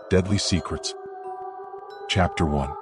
Deadly Secrets. Chapter 1.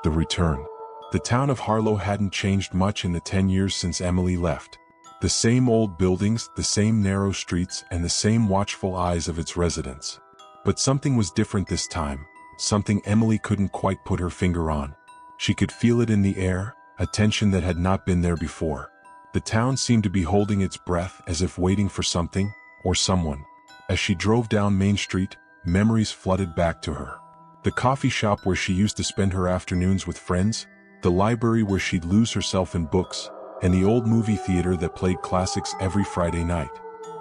The Return. The town of Harlowe hadn't changed much in the 10 years since Emily left. The same old buildings, the same narrow streets, and the same watchful eyes of its residents. But something was different this time, something Emily couldn't quite put her finger on. She could feel it in the air, a tension that had not been there before. The town seemed to be holding its breath as if waiting for something, or someone. As she drove down Main Street, memories flooded back to her. The coffee shop where she used to spend her afternoons with friends, the library where she'd lose herself in books, and the old movie theater that played classics every Friday night.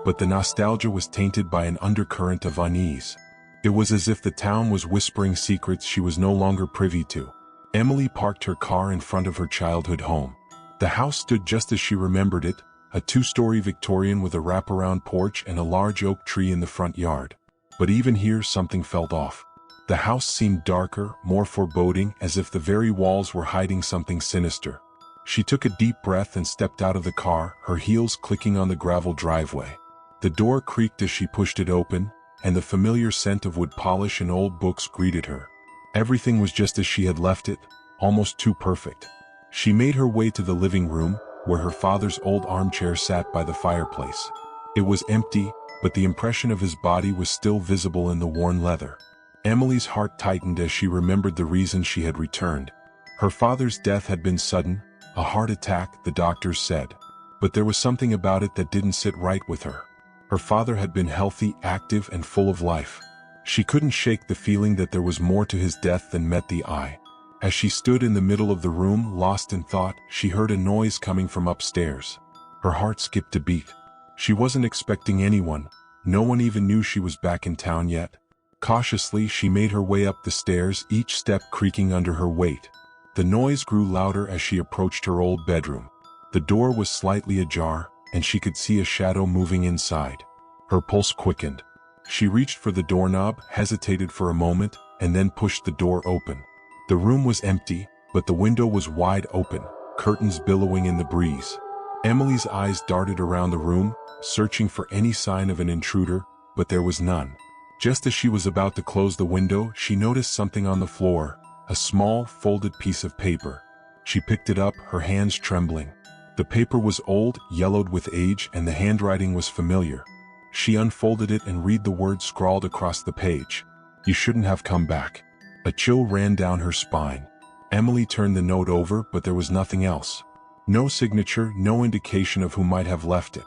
But the nostalgia was tainted by an undercurrent of unease. It was as if the town was whispering secrets she was no longer privy to. Emily parked her car in front of her childhood home. The house stood just as she remembered it, a two-story Victorian with a wraparound porch and a large oak tree in the front yard. But even here something felt off. The house seemed darker, more foreboding, as if the very walls were hiding something sinister. She took a deep breath and stepped out of the car, her heels clicking on the gravel driveway. The door creaked as she pushed it open, and the familiar scent of wood polish and old books greeted her. Everything was just as she had left it, almost too perfect. She made her way to the living room, where her father's old armchair sat by the fireplace. It was empty, but the impression of his body was still visible in the worn leather. Emily's heart tightened as she remembered the reason she had returned. Her father's death had been sudden, a heart attack, the doctors said. But there was something about it that didn't sit right with her. Her father had been healthy, active, and full of life. She couldn't shake the feeling that there was more to his death than met the eye. As she stood in the middle of the room, lost in thought, she heard a noise coming from upstairs. Her heart skipped a beat. She wasn't expecting anyone. No one even knew she was back in town yet. Cautiously, she made her way up the stairs, each step creaking under her weight. The noise grew louder as she approached her old bedroom. The door was slightly ajar, and she could see a shadow moving inside. Her pulse quickened. She reached for the doorknob, hesitated for a moment, and then pushed the door open. The room was empty, but the window was wide open, curtains billowing in the breeze. Emily's eyes darted around the room, searching for any sign of an intruder, but there was none. Just as she was about to close the window, she noticed something on the floor, a small, folded piece of paper. She picked it up, her hands trembling. The paper was old, yellowed with age, and the handwriting was familiar. She unfolded it and read the words scrawled across the page. "You shouldn't have come back." A chill ran down her spine. Emily turned the note over, but there was nothing else. No signature, no indication of who might have left it.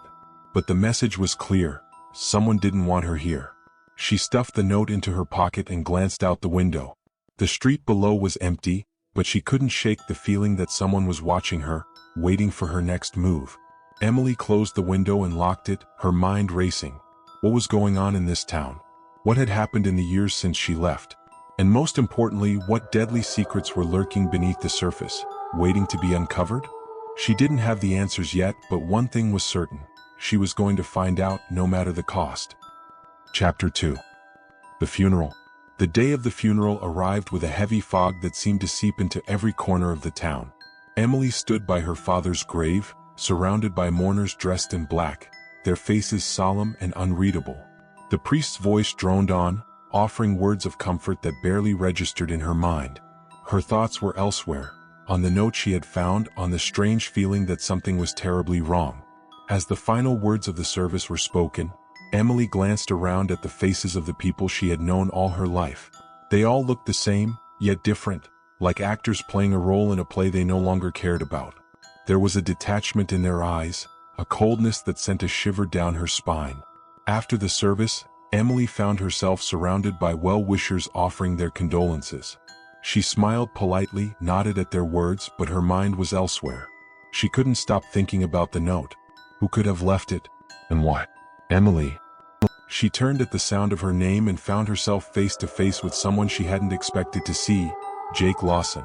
But the message was clear. Someone didn't want her here. She stuffed the note into her pocket and glanced out the window. The street below was empty, but she couldn't shake the feeling that someone was watching her, waiting for her next move. Emily closed the window and locked it, her mind racing. What was going on in this town? What had happened in the years since she left? And most importantly, what deadly secrets were lurking beneath the surface, waiting to be uncovered? She didn't have the answers yet, but one thing was certain. She was going to find out, no matter the cost. Chapter 2. The Funeral. The day of the funeral arrived with a heavy fog that seemed to seep into every corner of the town. Emily stood by her father's grave, surrounded by mourners dressed in black, their faces solemn and unreadable. The priest's voice droned on, offering words of comfort that barely registered in her mind. Her thoughts were elsewhere, on the note she had found, on the strange feeling that something was terribly wrong. As the final words of the service were spoken, Emily glanced around at the faces of the people she had known all her life. They all looked the same, yet different, like actors playing a role in a play they no longer cared about. There was a detachment in their eyes, a coldness that sent a shiver down her spine. After the service, Emily found herself surrounded by well-wishers offering their condolences. She smiled politely, nodded at their words, but her mind was elsewhere. She couldn't stop thinking about the note. Who could have left it? And why? Emily. She turned at the sound of her name and found herself face to face with someone she hadn't expected to see, Jake Lawson.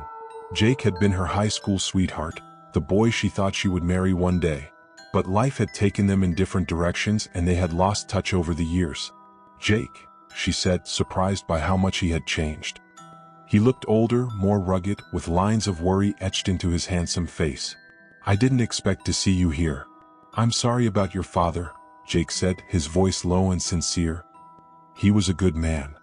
Jake had been her high school sweetheart, the boy she thought she would marry one day. But life had taken them in different directions and they had lost touch over the years. "Jake," she said, surprised by how much he had changed. He looked older, more rugged, with lines of worry etched into his handsome face. "I didn't expect to see you here." "I'm sorry about your father," Jake said, his voice low and sincere. "He was a good man."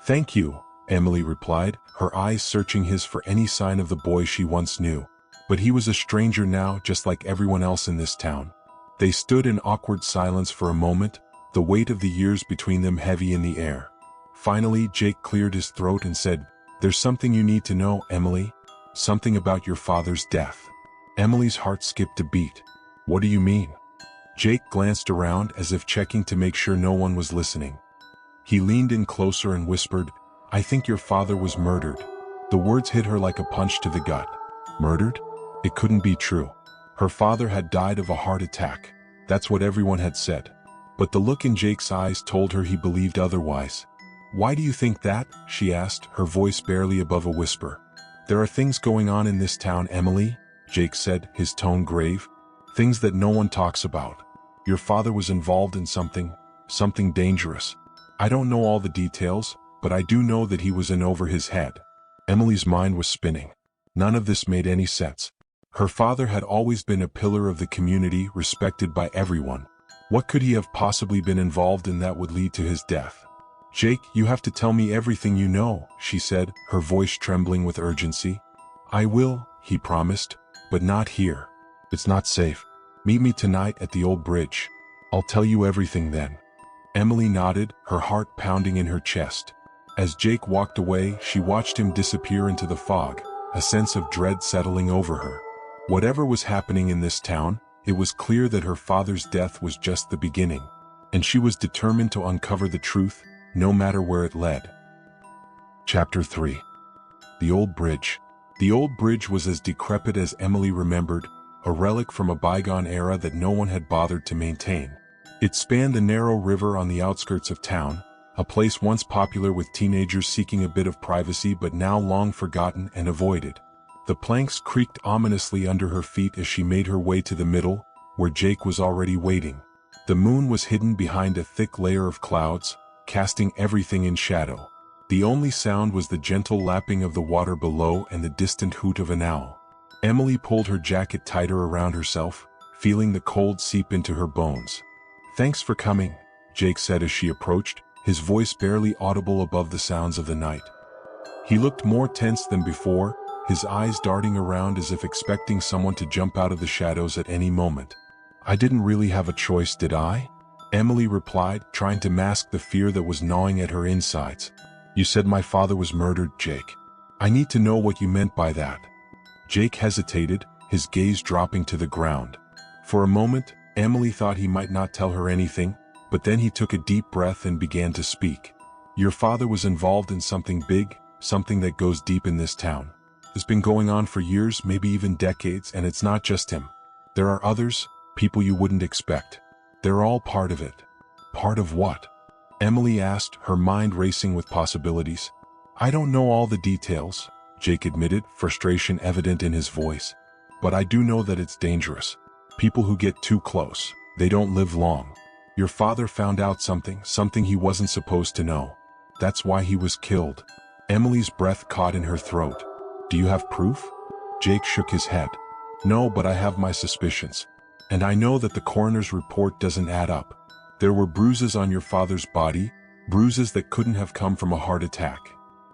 "Thank you," Emily replied, her eyes searching his for any sign of the boy she once knew. But he was a stranger now, just like everyone else in this town. They stood in awkward silence for a moment, the weight of the years between them heavy in the air. Finally, Jake cleared his throat and said, "There's something you need to know, Emily. Something about your father's death." Emily's heart skipped a beat. "What do you mean?" Jake glanced around as if checking to make sure no one was listening. He leaned in closer and whispered, "I think your father was murdered." The words hit her like a punch to the gut. Murdered? It couldn't be true. Her father had died of a heart attack. That's what everyone had said. But the look in Jake's eyes told her he believed otherwise. "Why do you think that?" she asked, her voice barely above a whisper. "There are things going on in this town, Emily," Jake said, his tone grave. "Things that no one talks about. Your father was involved in something dangerous. I don't know all the details, but I do know that he was in over his head." Emily's mind was spinning. None of this made any sense. Her father had always been a pillar of the community, respected by everyone. What could he have possibly been involved in that would lead to his death? "Jake, you have to tell me everything you know," she said, her voice trembling with urgency. "I will," he promised, "but not here. It's not safe. Meet me tonight at the old bridge. I'll tell you everything then." Emily nodded, her heart pounding in her chest. As Jake walked away, she watched him disappear into the fog, a sense of dread settling over her. Whatever was happening in this town, it was clear that her father's death was just the beginning, and she was determined to uncover the truth, no matter where it led. Chapter 3. The Old Bridge. The old bridge was as decrepit as Emily remembered, a relic from a bygone era that no one had bothered to maintain. It spanned a narrow river on the outskirts of town, a place once popular with teenagers seeking a bit of privacy but now long forgotten and avoided. The planks creaked ominously under her feet as she made her way to the middle, where Jake was already waiting. The moon was hidden behind a thick layer of clouds, casting everything in shadow. The only sound was the gentle lapping of the water below and the distant hoot of an owl. Emily pulled her jacket tighter around herself, feeling the cold seep into her bones. "Thanks for coming," Jake said as she approached, his voice barely audible above the sounds of the night. He looked more tense than before, his eyes darting around as if expecting someone to jump out of the shadows at any moment. "I didn't really have a choice, did I?" Emily replied, trying to mask the fear that was gnawing at her insides. "You said my father was murdered, Jake. I need to know what you meant by that." Jake hesitated, his gaze dropping to the ground. For a moment, Emily thought he might not tell her anything, but then he took a deep breath and began to speak. "Your father was involved in something big, something that goes deep in this town. It's been going on for years, maybe even decades, and it's not just him. There are others, people you wouldn't expect. They're all part of it." "Part of what?" Emily asked, her mind racing with possibilities. "I don't know all the details," Jake admitted, frustration evident in his voice. "But I do know that it's dangerous. People who get too close, they don't live long. Your father found out something he wasn't supposed to know. That's why he was killed." Emily's breath caught in her throat. "Do you have proof?" Jake shook his head. "No, but I have my suspicions. And I know that the coroner's report doesn't add up. There were bruises on your father's body, bruises that couldn't have come from a heart attack."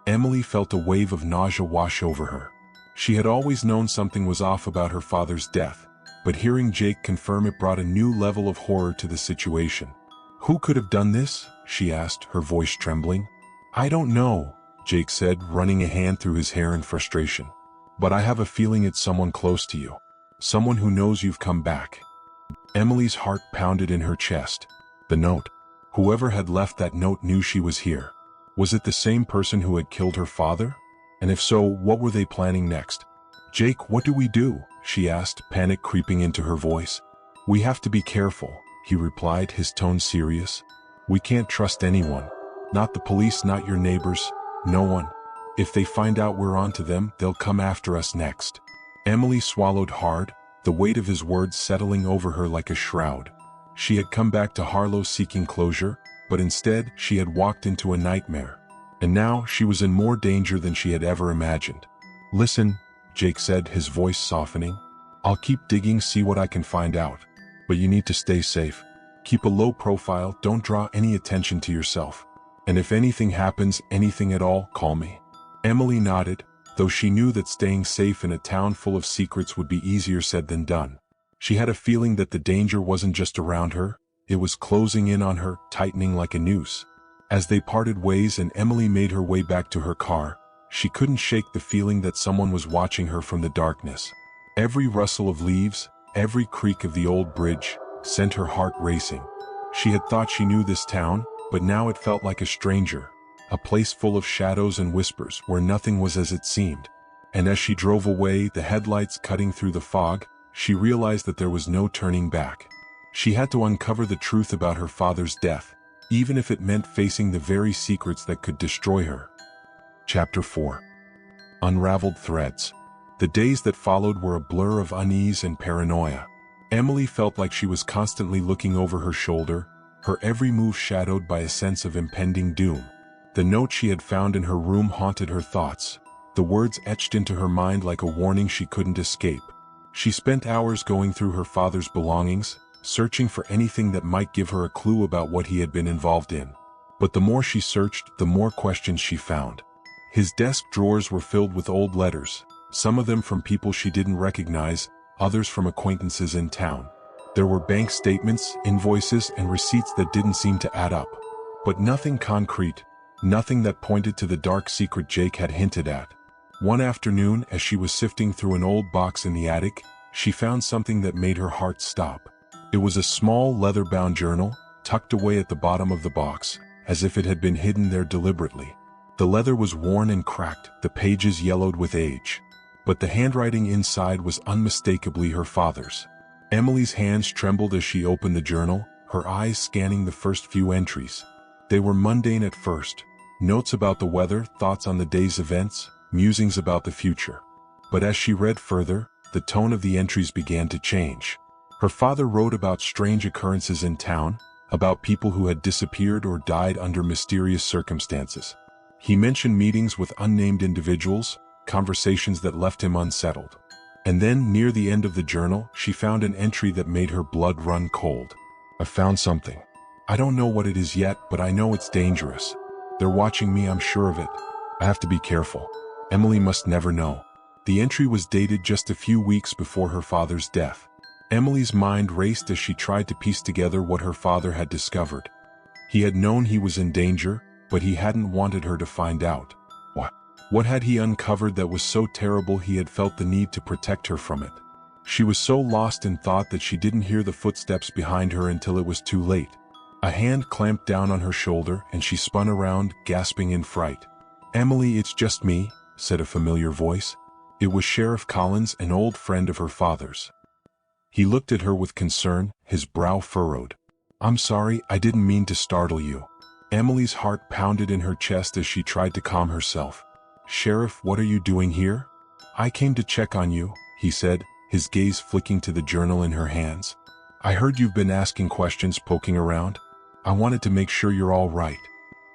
Emily felt a wave of nausea wash over her. She had always known something was off about her father's death, but hearing Jake confirm it brought a new level of horror to the situation. "Who could have done this?" she asked, her voice trembling. "I don't know," Jake said, running a hand through his hair in frustration. "But I have a feeling it's someone close to you. Someone who knows you've come back." Emily's heart pounded in her chest. The note. Whoever had left that note knew she was here. Was it the same person who had killed her father? And if so, what were they planning next? "Jake, what do we do?" she asked, panic creeping into her voice. "We have to be careful," he replied, his tone serious. "We can't trust anyone. Not the police, not your neighbors, no one. If they find out we're onto them, they'll come after us next." Emily swallowed hard, the weight of his words settling over her like a shroud. She had come back to Harlowe seeking closure, but instead she had walked into a nightmare. And now she was in more danger than she had ever imagined. "Listen," Jake said, his voice softening. "I'll keep digging, see what I can find out. But you need to stay safe. Keep a low profile, don't draw any attention to yourself. And if anything happens, anything at all, call me." Emily nodded, though she knew that staying safe in a town full of secrets would be easier said than done. She had a feeling that the danger wasn't just around her, it was closing in on her, tightening like a noose. As they parted ways and Emily made her way back to her car, she couldn't shake the feeling that someone was watching her from the darkness. Every rustle of leaves, every creak of the old bridge, sent her heart racing. She had thought she knew this town, but now it felt like a stranger, a place full of shadows and whispers where nothing was as it seemed. And as she drove away, the headlights cutting through the fog, she realized that there was no turning back. She had to uncover the truth about her father's death, even if it meant facing the very secrets that could destroy her. Chapter 4. Unraveled Threads. The days that followed were a blur of unease and paranoia. Emily felt like she was constantly looking over her shoulder, her every move shadowed by a sense of impending doom. The note she had found in her room haunted her thoughts, the words etched into her mind like a warning she couldn't escape. She spent hours going through her father's belongings, searching for anything that might give her a clue about what he had been involved in. But the more she searched, the more questions she found. His desk drawers were filled with old letters, some of them from people she didn't recognize, others from acquaintances in town. There were bank statements, invoices, and receipts that didn't seem to add up. But nothing concrete, nothing that pointed to the dark secret Jake had hinted at. One afternoon, as she was sifting through an old box in the attic, she found something that made her heart stop. It was a small leather-bound journal, tucked away at the bottom of the box, as if it had been hidden there deliberately. The leather was worn and cracked, the pages yellowed with age. But the handwriting inside was unmistakably her father's. Emily's hands trembled as she opened the journal, her eyes scanning the first few entries. They were mundane at first, notes about the weather, thoughts on the day's events, musings about the future. But as she read further, the tone of the entries began to change. Her father wrote about strange occurrences in town, about people who had disappeared or died under mysterious circumstances. He mentioned meetings with unnamed individuals, conversations that left him unsettled. And then, near the end of the journal, she found an entry that made her blood run cold. "I found something. I don't know what it is yet, but I know it's dangerous. They're watching me, I'm sure of it. I have to be careful. Emily must never know." The entry was dated just a few weeks before her father's death. Emily's mind raced as she tried to piece together what her father had discovered. He had known he was in danger, but he hadn't wanted her to find out. What had he uncovered that was so terrible he had felt the need to protect her from it? She was so lost in thought that she didn't hear the footsteps behind her until it was too late. A hand clamped down on her shoulder and she spun around, gasping in fright. "Emily, it's just me," said a familiar voice. It was Sheriff Collins, an old friend of her father's. He looked at her with concern, his brow furrowed. "I'm sorry, I didn't mean to startle you." Emily's heart pounded in her chest as she tried to calm herself. "Sheriff, what are you doing here?" "I came to check on you," he said, his gaze flicking to the journal in her hands. "I heard you've been asking questions, poking around. I wanted to make sure you're all right."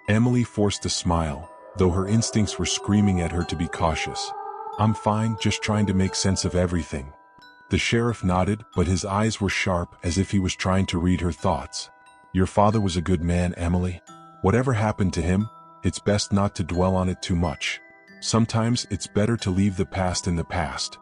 Emily forced a smile, though her instincts were screaming at her to be cautious. "I'm fine, just trying to make sense of everything." The sheriff nodded, but his eyes were sharp, as if he was trying to read her thoughts. "Your father was a good man, Emily. Whatever happened to him, it's best not to dwell on it too much. Sometimes it's better to leave the past in the past."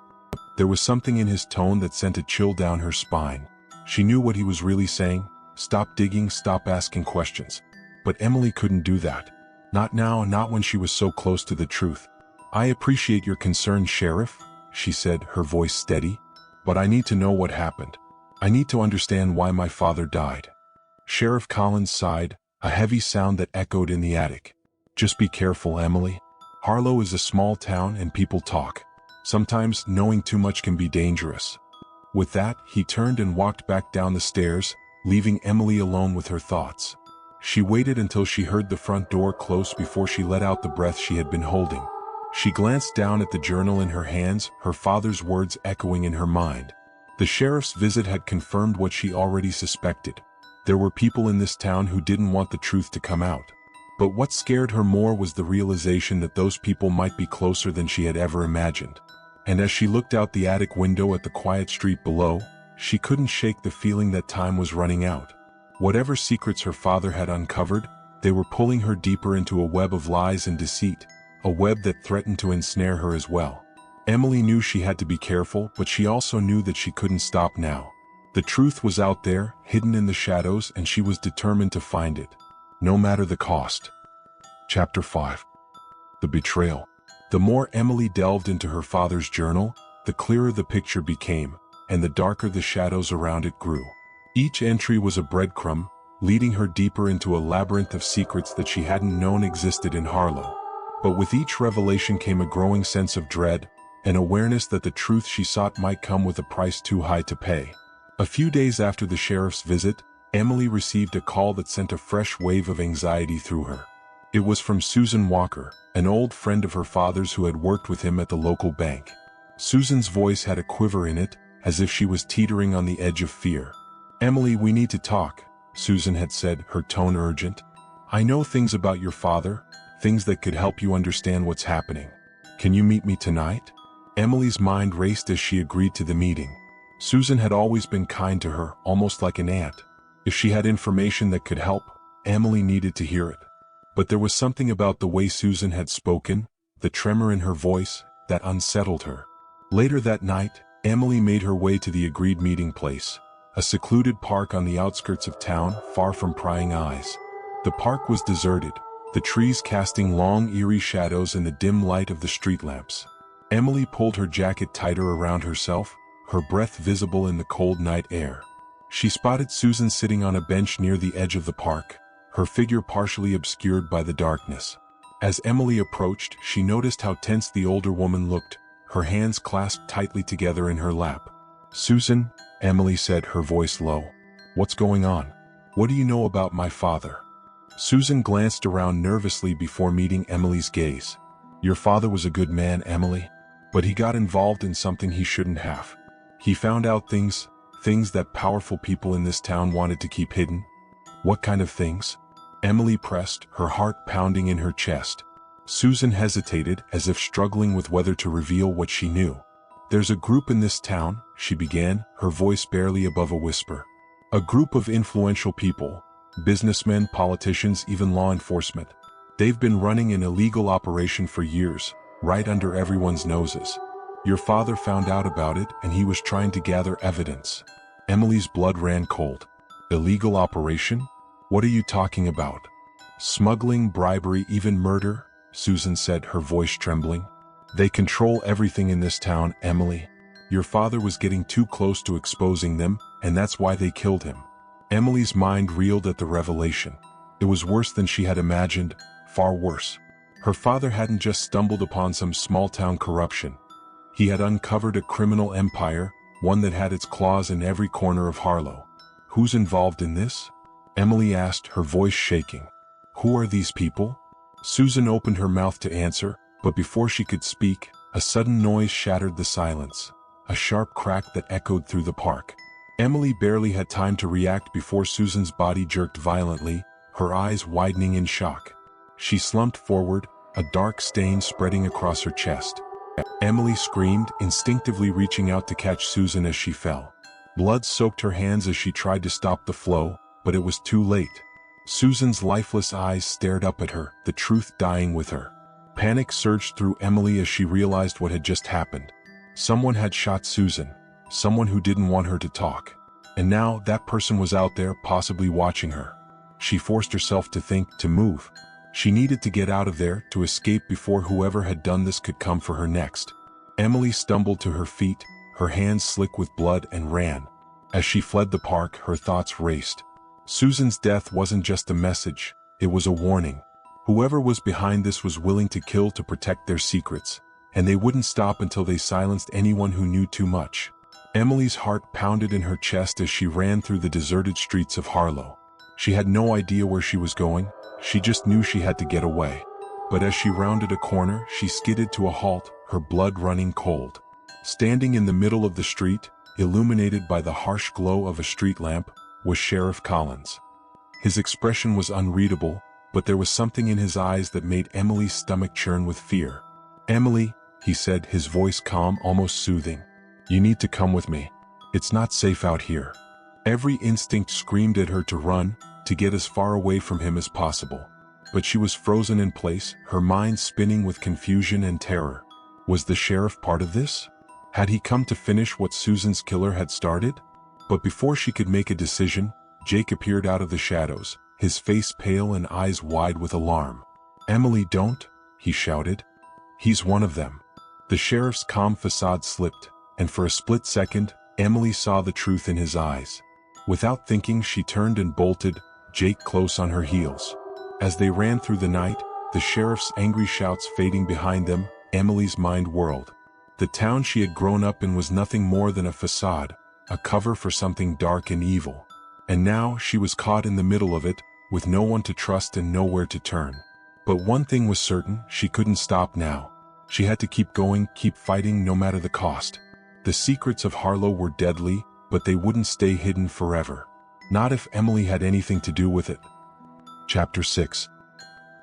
There was something in his tone that sent a chill down her spine. She knew what he was really saying. Stop digging, stop asking questions. But Emily couldn't do that. Not now, not when she was so close to the truth. "I appreciate your concern, Sheriff," she said, her voice steady. "But I need to know what happened. I need to understand why my father died." Sheriff Collins sighed, a heavy sound that echoed in the attic. "Just be careful, Emily. Harlowe is a small town and people talk. Sometimes knowing too much can be dangerous." With that, he turned and walked back down the stairs, leaving Emily alone with her thoughts. She waited until she heard the front door close before she let out the breath she had been holding. She glanced down at the journal in her hands, her father's words echoing in her mind. The sheriff's visit had confirmed what she already suspected. There were people in this town who didn't want the truth to come out. But what scared her more was the realization that those people might be closer than she had ever imagined. And as she looked out the attic window at the quiet street below, she couldn't shake the feeling that time was running out. Whatever secrets her father had uncovered, They were pulling her deeper into a web of lies and deceit, a web that threatened to ensnare her as well. Emily knew she had to be careful, but she also knew that she couldn't stop now. The truth was out there, hidden in the shadows, and she was determined to find it, no matter the cost. Chapter 5. The Betrayal. The more Emily delved into her father's journal, the clearer the picture became, and the darker the shadows around it grew. Each entry was a breadcrumb, leading her deeper into a labyrinth of secrets that she hadn't known existed in Harlowe. But with each revelation came a growing sense of dread, an awareness that the truth she sought might come with a price too high to pay. A few days after the sheriff's visit, Emily received a call that sent a fresh wave of anxiety through her. It was from Susan Walker, an old friend of her father's who had worked with him at the local bank. Susan's voice had a quiver in it, as if she was teetering on the edge of fear. "Emily, we need to talk," Susan had said, her tone urgent. "I know things about your father, things that could help you understand what's happening. Can you meet me tonight?" Emily's mind raced as she agreed to the meeting. Susan had always been kind to her, almost like an aunt. If she had information that could help, Emily needed to hear it. But there was something about the way Susan had spoken, the tremor in her voice, that unsettled her. Later that night, Emily made her way to the agreed meeting place, a secluded park on the outskirts of town, far from prying eyes. The park was deserted, the trees casting long, eerie shadows in the dim light of the street lamps. Emily pulled her jacket tighter around herself, her breath visible in the cold night air. She spotted Susan sitting on a bench near the edge of the park, her figure partially obscured by the darkness. As Emily approached, she noticed how tense the older woman looked, her hands clasped tightly together in her lap. "Susan," Emily said, her voice low. "What's going on? What do you know about my father?" Susan glanced around nervously before meeting Emily's gaze. "Your father was a good man, Emily. But he got involved in something he shouldn't have. He found out things that powerful people in this town wanted to keep hidden." "What kind of things?" Emily pressed, her heart pounding in her chest. Susan hesitated, as if struggling with whether to reveal what she knew. "There's a group in this town," she began, her voice barely above a whisper. "A group of influential people, businessmen, politicians, even law enforcement. They've been running an illegal operation for years, right under everyone's noses. Your father found out about it, and he was trying to gather evidence." Emily's blood ran cold. "Illegal operation? What are you talking about?" "Smuggling, bribery, even murder," Susan said, her voice trembling. "They control everything in this town, Emily. Your father was getting too close to exposing them, and that's why they killed him." Emily's mind reeled at the revelation. It was worse than she had imagined, far worse. Her father hadn't just stumbled upon some small-town corruption. He had uncovered a criminal empire, one that had its claws in every corner of Harlowe. "Who's involved in this?" Emily asked, her voice shaking. "Who are these people?" Susan opened her mouth to answer, but before she could speak, a sudden noise shattered the silence, a sharp crack that echoed through the park. Emily barely had time to react before Susan's body jerked violently, her eyes widening in shock. She slumped forward, a dark stain spreading across her chest. Emily screamed, instinctively reaching out to catch Susan as she fell. Blood soaked her hands as she tried to stop the flow, but it was too late. Susan's lifeless eyes stared up at her, the truth dying with her. Panic surged through Emily as she realized what had just happened. Someone had shot Susan, someone who didn't want her to talk. And now that person was out there, possibly watching her. She forced herself to think, to move. She needed to get out of there, to escape before whoever had done this could come for her next. Emily stumbled to her feet, her hands slick with blood, and ran. As she fled the park, her thoughts raced. Susan's death wasn't just a message, it was a warning. Whoever was behind this was willing to kill to protect their secrets, and they wouldn't stop until they silenced anyone who knew too much. Emily's heart pounded in her chest as she ran through the deserted streets of Harlowe. She had no idea where she was going, she just knew she had to get away. But as she rounded a corner, she skidded to a halt, her blood running cold. Standing in the middle of the street, illuminated by the harsh glow of a street lamp, was Sheriff Collins. His expression was unreadable, but there was something in his eyes that made Emily's stomach churn with fear. "Emily," he said, his voice calm, almost soothing. "You need to come with me. It's not safe out here." Every instinct screamed at her to run, to get as far away from him as possible. But she was frozen in place, her mind spinning with confusion and terror. Was the sheriff part of this? Had he come to finish what Susan's killer had started? But before she could make a decision, Jake appeared out of the shadows, his face pale and eyes wide with alarm. "Emily, don't," he shouted. "He's one of them." The sheriff's calm facade slipped, and for a split second, Emily saw the truth in his eyes. Without thinking, she turned and bolted, Jake close on her heels. As they ran through the night, the sheriff's angry shouts fading behind them, Emily's mind whirled. The town she had grown up in was nothing more than a facade, a cover for something dark and evil. And now she was caught in the middle of it, with no one to trust and nowhere to turn. But one thing was certain, she couldn't stop now. She had to keep going, keep fighting no matter the cost. The secrets of Harlowe were deadly, but they wouldn't stay hidden forever. Not if Emily had anything to do with it. Chapter 6.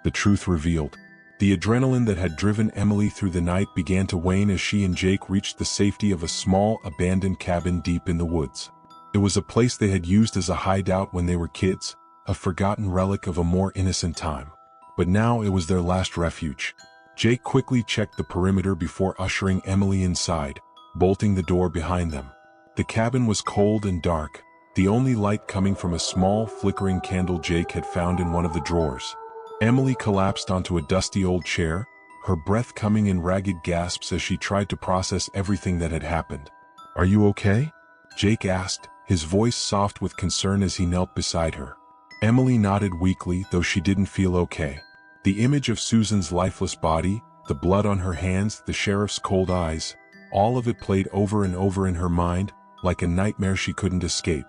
The truth revealed. The adrenaline that had driven Emily through the night began to wane as she and Jake reached the safety of a small, abandoned cabin deep in the woods. It was a place they had used as a hideout when they were kids, a forgotten relic of a more innocent time. But now it was their last refuge. Jake quickly checked the perimeter before ushering Emily inside, bolting the door behind them. The cabin was cold and dark, the only light coming from a small, flickering candle Jake had found in one of the drawers. Emily collapsed onto a dusty old chair, her breath coming in ragged gasps as she tried to process everything that had happened. "Are you okay?" Jake asked, his voice soft with concern as he knelt beside her. Emily nodded weakly, though she didn't feel okay. The image of Susan's lifeless body, the blood on her hands, the sheriff's cold eyes, all of it played over and over in her mind, like a nightmare she couldn't escape.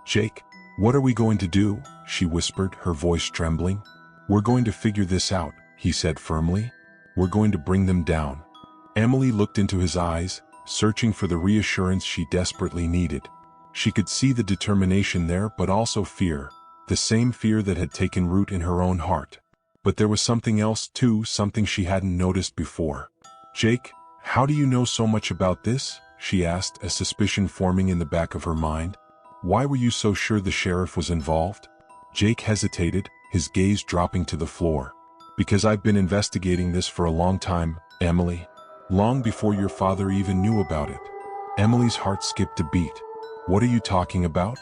"Jake, what are we going to do?" she whispered, her voice trembling. "We're going to figure this out," he said firmly. "We're going to bring them down." Emily looked into his eyes, searching for the reassurance she desperately needed. She could see the determination there, but also fear, the same fear that had taken root in her own heart. But there was something else too, something she hadn't noticed before. "Jake, how do you know so much about this?" she asked, a suspicion forming in the back of her mind. "Why were you so sure the sheriff was involved?" Jake hesitated, his gaze dropping to the floor. "Because I've been investigating this for a long time, Emily. Long before your father even knew about it." Emily's heart skipped a beat. "What are you talking about?"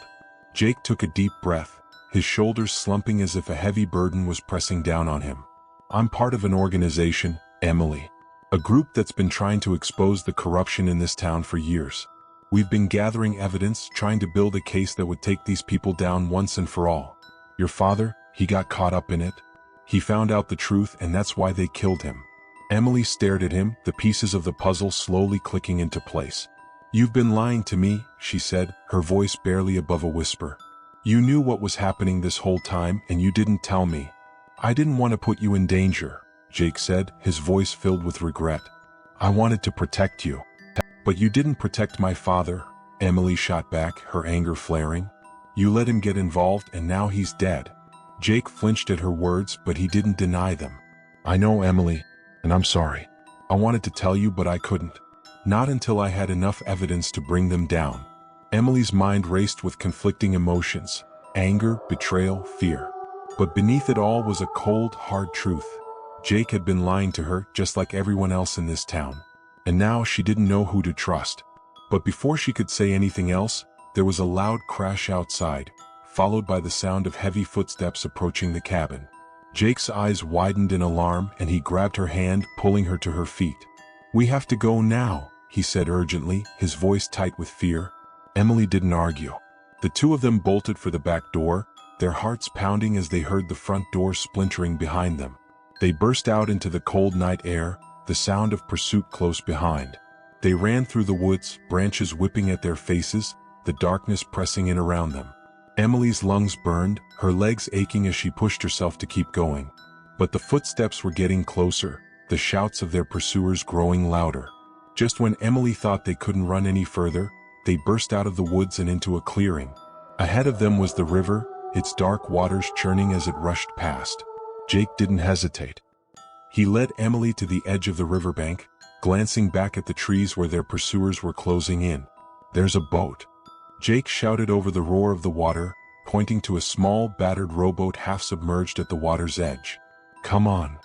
Jake took a deep breath, his shoulders slumping as if a heavy burden was pressing down on him. "I'm part of an organization, Emily. A group that's been trying to expose the corruption in this town for years. We've been gathering evidence, trying to build a case that would take these people down once and for all. Your father, he got caught up in it. He found out the truth, and that's why they killed him." Emily stared at him, the pieces of the puzzle slowly clicking into place. "You've been lying to me," she said, her voice barely above a whisper. "You knew what was happening this whole time, and you didn't tell me." "I didn't want to put you in danger," Jake said, his voice filled with regret. "I wanted to protect you." "But you didn't protect my father," Emily shot back, her anger flaring. "You let him get involved, and now he's dead." Jake flinched at her words, but he didn't deny them. "I know, Emily, and I'm sorry. I wanted to tell you, but I couldn't. Not until I had enough evidence to bring them down." Emily's mind raced with conflicting emotions, anger, betrayal, fear. But beneath it all was a cold, hard truth. Jake had been lying to her, just like everyone else in this town. And now she didn't know who to trust. But before she could say anything else, there was a loud crash outside, followed by the sound of heavy footsteps approaching the cabin. Jake's eyes widened in alarm, and he grabbed her hand, pulling her to her feet. "We have to go now," he said urgently, his voice tight with fear. Emily didn't argue. The two of them bolted for the back door, their hearts pounding as they heard the front door splintering behind them. They burst out into the cold night air, the sound of pursuit close behind. They ran through the woods, branches whipping at their faces, the darkness pressing in around them. Emily's lungs burned, her legs aching as she pushed herself to keep going. But the footsteps were getting closer, the shouts of their pursuers growing louder. Just when Emily thought they couldn't run any further, they burst out of the woods and into a clearing. Ahead of them was the river, its dark waters churning as it rushed past. Jake didn't hesitate. He led Emily to the edge of the riverbank, glancing back at the trees where their pursuers were closing in. "There's a boat." Jake shouted over the roar of the water, pointing to a small, battered rowboat half-submerged at the water's edge. "Come on."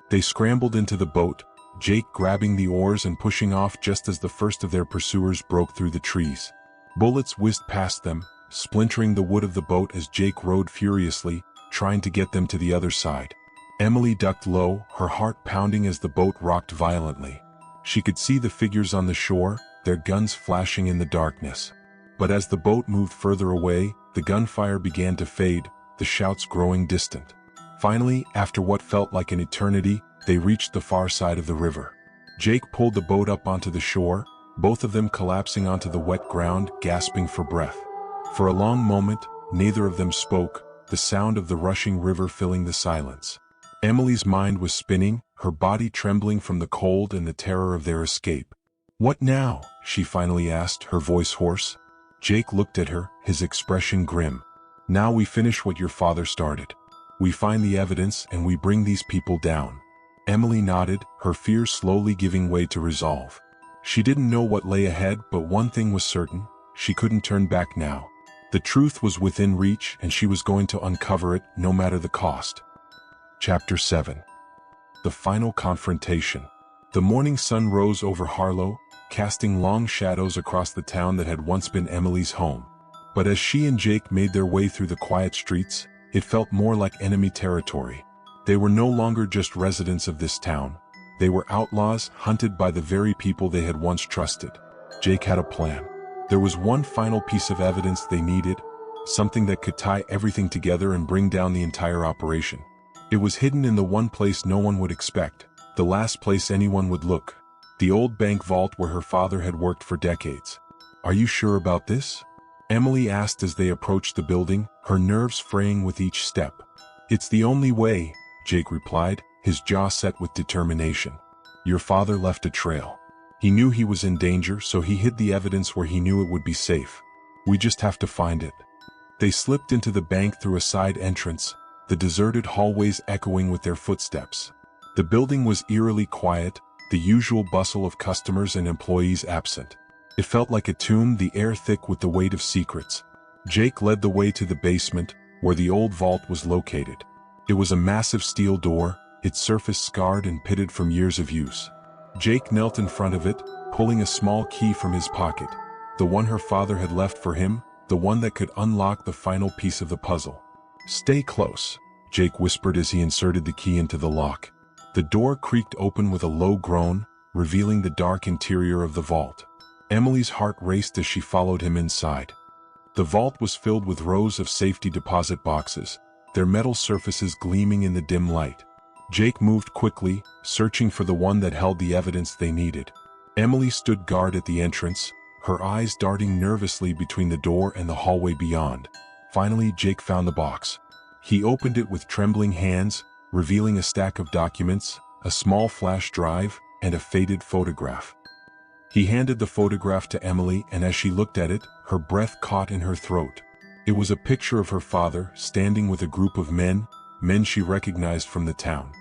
They scrambled into the boat, Jake grabbing the oars and pushing off just as the first of their pursuers broke through the trees. Bullets whizzed past them, splintering the wood of the boat as Jake rowed furiously, trying to get them to the other side. Emily ducked low, her heart pounding as the boat rocked violently. She could see the figures on the shore, their guns flashing in the darkness. But as the boat moved further away, the gunfire began to fade, the shouts growing distant. Finally, after what felt like an eternity, they reached the far side of the river. Jake pulled the boat up onto the shore, both of them collapsing onto the wet ground, gasping for breath. For a long moment, neither of them spoke, the sound of the rushing river filling the silence. Emily's mind was spinning, her body trembling from the cold and the terror of their escape. "What now?" she finally asked, her voice hoarse. Jake looked at her, his expression grim. "Now we finish what your father started. We find the evidence and we bring these people down." Emily nodded, her fears slowly giving way to resolve. She didn't know what lay ahead, but one thing was certain, she couldn't turn back now. The truth was within reach and she was going to uncover it, no matter the cost. Chapter 7. The Final Confrontation. The morning sun rose over Harlowe, casting long shadows across the town that had once been Emily's home. But as she and Jake made their way through the quiet streets, it felt more like enemy territory. They were no longer just residents of this town. They were outlaws, hunted by the very people they had once trusted. Jake had a plan. There was one final piece of evidence they needed, something that could tie everything together and bring down the entire operation. It was hidden in the one place no one would expect, the last place anyone would look. The old bank vault where her father had worked for decades. "Are you sure about this?" Emily asked as they approached the building, her nerves fraying with each step. "It's the only way," Jake replied, his jaw set with determination. "Your father left a trail. He knew he was in danger, so he hid the evidence where he knew it would be safe. We just have to find it." They slipped into the bank through a side entrance, the deserted hallways echoing with their footsteps. The building was eerily quiet, the usual bustle of customers and employees absent. It felt like a tomb, the air thick with the weight of secrets. Jake led the way to the basement, where the old vault was located. It was a massive steel door, its surface scarred and pitted from years of use. Jake knelt in front of it, pulling a small key from his pocket. The one her father had left for him, the one that could unlock the final piece of the puzzle. "Stay close," Jake whispered as he inserted the key into the lock. The door creaked open with a low groan, revealing the dark interior of the vault. Emily's heart raced as she followed him inside. The vault was filled with rows of safety deposit boxes, their metal surfaces gleaming in the dim light. Jake moved quickly, searching for the one that held the evidence they needed. Emily stood guard at the entrance, her eyes darting nervously between the door and the hallway beyond. Finally, Jake found the box. He opened it with trembling hands, revealing a stack of documents, a small flash drive, and a faded photograph. He handed the photograph to Emily, and as she looked at it, her breath caught in her throat. It was a picture of her father, standing with a group of men she recognized from the town.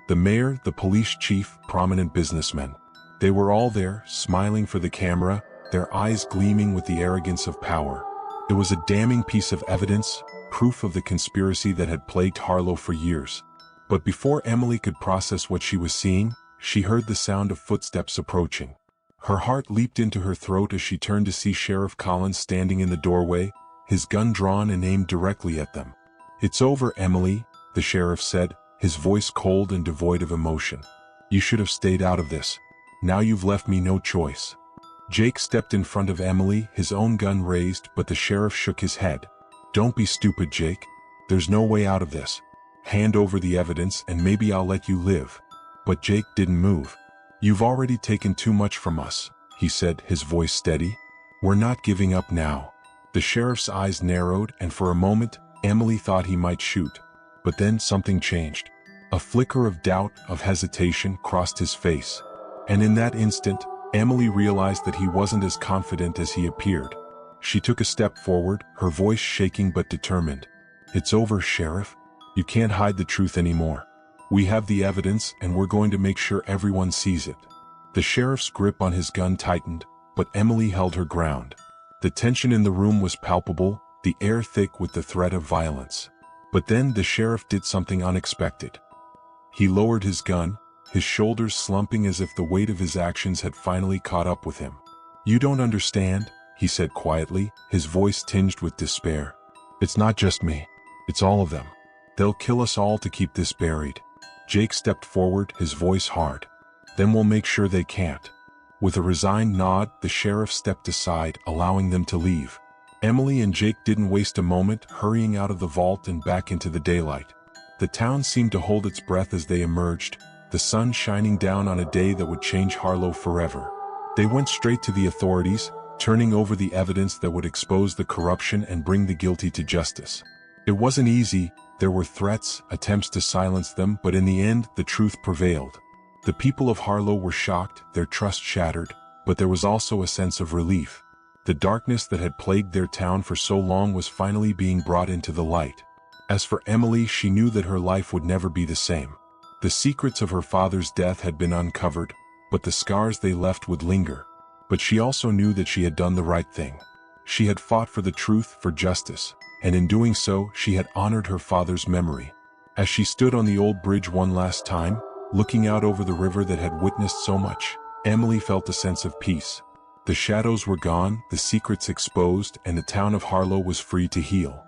The mayor, the police chief, prominent businessmen. They were all there, smiling for the camera, their eyes gleaming with the arrogance of power. It was a damning piece of evidence, proof of the conspiracy that had plagued Harlowe for years. But before Emily could process what she was seeing, she heard the sound of footsteps approaching. Her heart leaped into her throat as she turned to see Sheriff Collins standing in the doorway, his gun drawn and aimed directly at them. "It's over, Emily," the sheriff said, his voice cold and devoid of emotion. "You should have stayed out of this. Now you've left me no choice." Jake stepped in front of Emily, his own gun raised, but the sheriff shook his head. "Don't be stupid, Jake. There's no way out of this. Hand over the evidence and maybe I'll let you live." But Jake didn't move. "You've already taken too much from us," he said, his voice steady. "We're not giving up now." The sheriff's eyes narrowed, and for a moment, Emily thought he might shoot. But then something changed. A flicker of doubt, of hesitation, crossed his face. And in that instant, Emily realized that he wasn't as confident as he appeared. She took a step forward, her voice shaking but determined. "It's over, Sheriff. You can't hide the truth anymore. We have the evidence and we're going to make sure everyone sees it." The sheriff's grip on his gun tightened, but Emily held her ground. The tension in the room was palpable, the air thick with the threat of violence. But then the sheriff did something unexpected. He lowered his gun, his shoulders slumping as if the weight of his actions had finally caught up with him. "You don't understand," he said quietly, his voice tinged with despair. "It's not just me. It's all of them. They'll kill us all to keep this buried." Jake stepped forward, his voice hard. "Then we'll make sure they can't." With a resigned nod, the sheriff stepped aside, allowing them to leave. Emily and Jake didn't waste a moment, hurrying out of the vault and back into the daylight. The town seemed to hold its breath as they emerged, the sun shining down on a day that would change Harlowe forever. They went straight to the authorities, turning over the evidence that would expose the corruption and bring the guilty to justice. It wasn't easy. There were threats, attempts to silence them, but in the end, the truth prevailed. The people of Harlowe were shocked, their trust shattered, but there was also a sense of relief. The darkness that had plagued their town for so long was finally being brought into the light. As for Emily, she knew that her life would never be the same. The secrets of her father's death had been uncovered, but the scars they left would linger. But she also knew that she had done the right thing. She had fought for the truth, for justice, and in doing so, she had honored her father's memory. As she stood on the old bridge one last time, looking out over the river that had witnessed so much, Emily felt a sense of peace. The shadows were gone, the secrets exposed, and the town of Harlowe was free to heal.